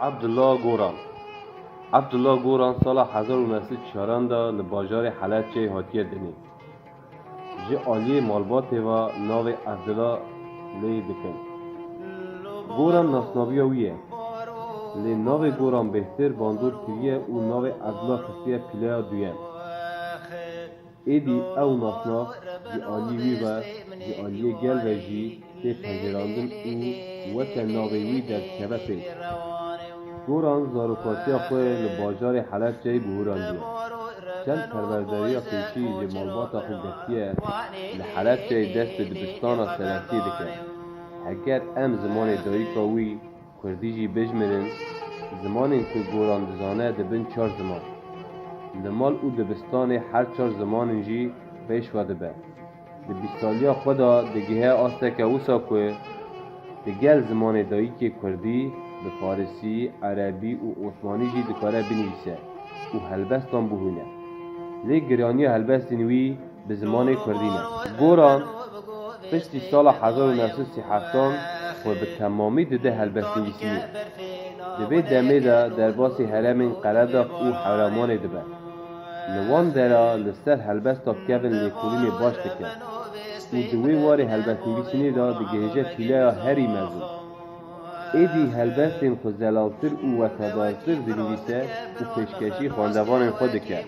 عبدالله گوران عبدالله گوران سال 1904 دا لباجار حلب چه هاتیه دنی جه آلی مالبات و ناو عبدالله لی دکن گوران ناسناوی ویه لی ناو گوران بهتر باندور کریه و ناو عبدالله خستیه پیله دویم ایدی او ناسناف جه آلی وی و جه آلی گل و جی تی پنجراندن او وکه ناوی وی در کبه پیش گوران زاروکاتی خوی لباجار حلب چه بهوراندیه چند پرورداری پیشی جمالبات خود گفتیه لحلب چه دست به دبستان سلکتی دکه اگر ام زمان دایی کاوی کردی جی بجمرن زمان که گوران دزانه دبن 4 زمان لمال او دبستان هر 4 زمان جی پیش وده به دبستالیا خدا دگه آسته که اوسا که دگل زمان دایی که کردی به فارسی، عربی و عثمانی جی دکاره بنویسه و هلبستان بهونه لی گرانی هلبستین وی به زمان کردینه گوران پشتی سال 1937 و به تمامی دده هلبستین ویسینی دوی دمه دا در باسی هرمین قرداق او حرامان دبه لوان درا لسر هلبستا کبن لیکولین باش دکه و دوی واری هلبستین ویسینی دا دگهجه پیله هری مزون ایدی هلبستین خود زلالتر و وفادارتر دنویسه و پیشکشی خواندوان خود کرد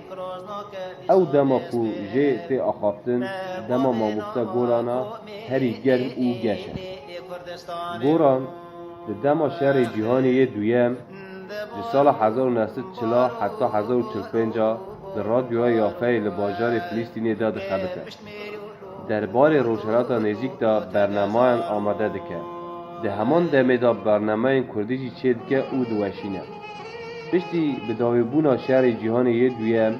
او دما خو جه تی آخافتن دما ماموستا گورانا هری گرم او گشه گوران ده دما شهر جهانی دویم جه سال 1940 حتی 1045 در رادیوهای یافه لباجار فلسطینی داد خبته دربار روشنات نزیک دا برنامه آماده دکه ده همان دمه دا برنامه کردیجی چه دکه او دوشینه پشتی به داویبونا شهر جهانی دویم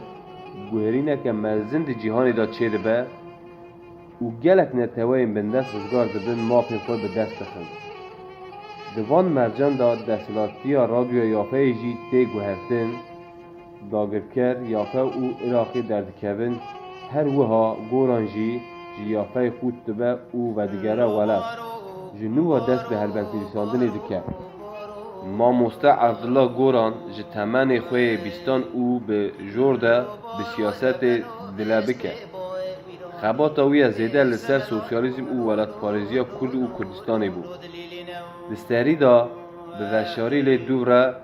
گوهرینه که ملزند جهانی دا چه دبه و گلک نتوین بندست رزگار دبن ماپین خود به دست دخل دوان مرجان دا دستلاتی رادیو یافه جی تی گوهرتن داگرکر یافه او عراقی دردکوین هر وها گوران جی یافه خود دبه او و دیگره ولد جنوب دست به هلبستیساندن دکه ماموستا عبدالله گوران جه تمن خوی بیستان او به جورده به سیاست دلبکه خبات اوی زیده لسر سوسیالیزم او ولد پارزیا کرد و کردستانی بود دستری دا به وشاری لی دوره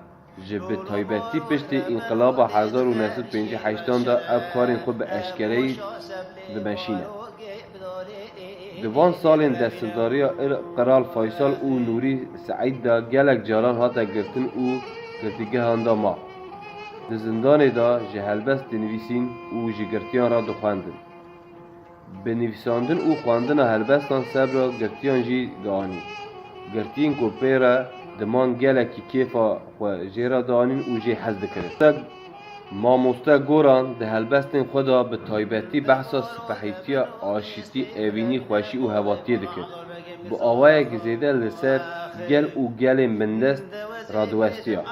جه به تایبتی پشت انقلاب 1958 دا اب کارین خود به اشکره دمشینه دوان سالین دستداری قرال فیصل او نوری سعید دا گلک جاران هاتا گرتن او گرتیگه هنده ما ده زندان دا جه هلبست دنویسین او جه گرتیان را دخواندن به نویساندن او خواندن هلبستان سبرا گرتیان جی دانی گرتین کو پیره دمان گلکی کیفا و جیرا دانین او جه حزد کرد ماموستا گوران ده هلبستین خدا به تایبتی بحثا سپحیتی آشیتی اوینی خوشی و هواتی دکرد با آوائه گزیده لسر گل و گل مندست رادوستیا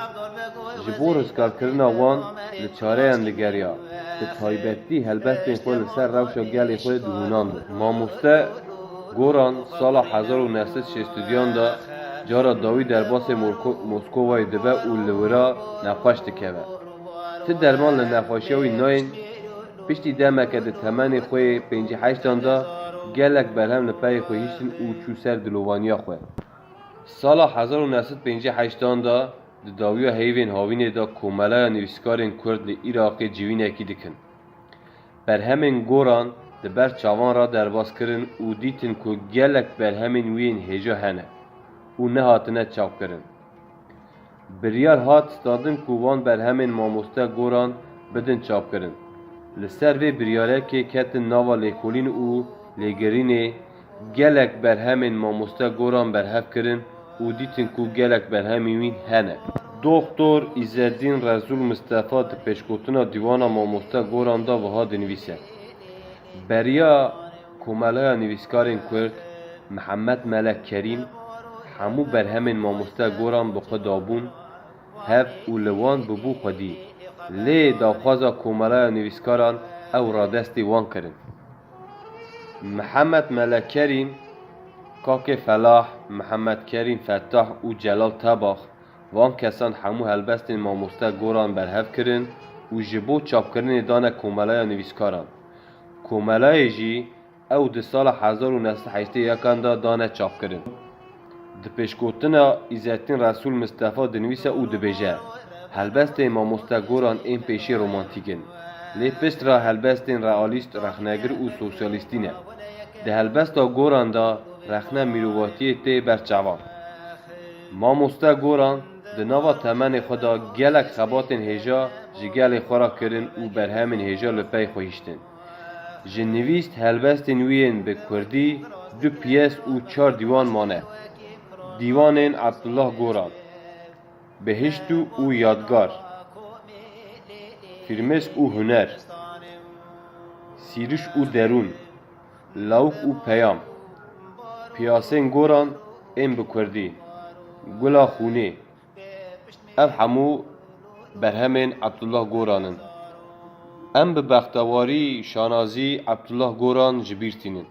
جبور اسکار کرنا وان لچاره اندگریا به تایبتی هلبستین خود لسر روش و گل خود دهونان ده ماموستا گوران سال 1960 دا جارا داوی در باس موسکووای دبه و لورا نخوش دکوه تی درمان لنفاشی وی ناین پشتی دمه که ده تمن خوی 58 دا گلک برهم لپای خوی هیچتن او چو سر دلوانیا خوی سال 1958 دا ده داویا هیوین هاوین دا کومله نویسکارین کرد لی ایراقی جوینه کی دکن برهمین گوران ده بر چاوان را درباز کرن او دیتن که گلک برهمین وین هجا هنه او نه هاتنه چاپ کرن بریار هات ستادن کووان بر همین ماموستا گوران بدن چاپ کرن لسر وی بریاره که کتن ناوا لیکولین او لیگرینه گلک بر همین ماموستا گوران برهف کرن او دیتن کو گلک بر همین وین هنه دکتر عزالدین رسول مصطفی ده پیشکوتنا دیوانا ماموستا گوران دا وها دنویسه بریا کومله نویسکارین کرد محمد ملک کریم همو بر همین ماموستا گوران بخوا دابون هف اولوان ببو خودی لی داخوازا کومله نویسکاران او را دستی وان کرن محمد ملک کریم کاک فلاح محمد کریم فتاح و جلال طباخ وان کسان همو هلبستین ماموستا گوران برهف کرن و جبو چاپکرن دانه کوملای نویسکاران. کوملای جی او ده سال 1981 دا دانه چاپ کرن. ده پیشگوتنا عزتین رسول مصطفی دنویسه او دبیجه هلبستین ماموستا گوران این پیشی رومانتیکن. لی پشت را هلبستین رئالیست رخنگر و سوسیالیستینه. ده هلبستا گوران دا رخنه میروواتی تی برچوان. ماموستا گوران ده نوا تمن خدا گلک خباتن هجا جگل خورا کرن و برهمن هجا لپی خویشتن. جنویست هلبستین وین به کردی دو پیس و 4 دیوان مانه. دیوانین عبدالله گوران، بهشتو و یادگار، فرمسک و هنر، سیرش و درون، لاوک و پیام، پیاسین گوران این بکردی، گلا خونه، اف همو برهمین عبدالله گورانن. ام به بختواری شانازی عبدالله گوران جبیرتینن.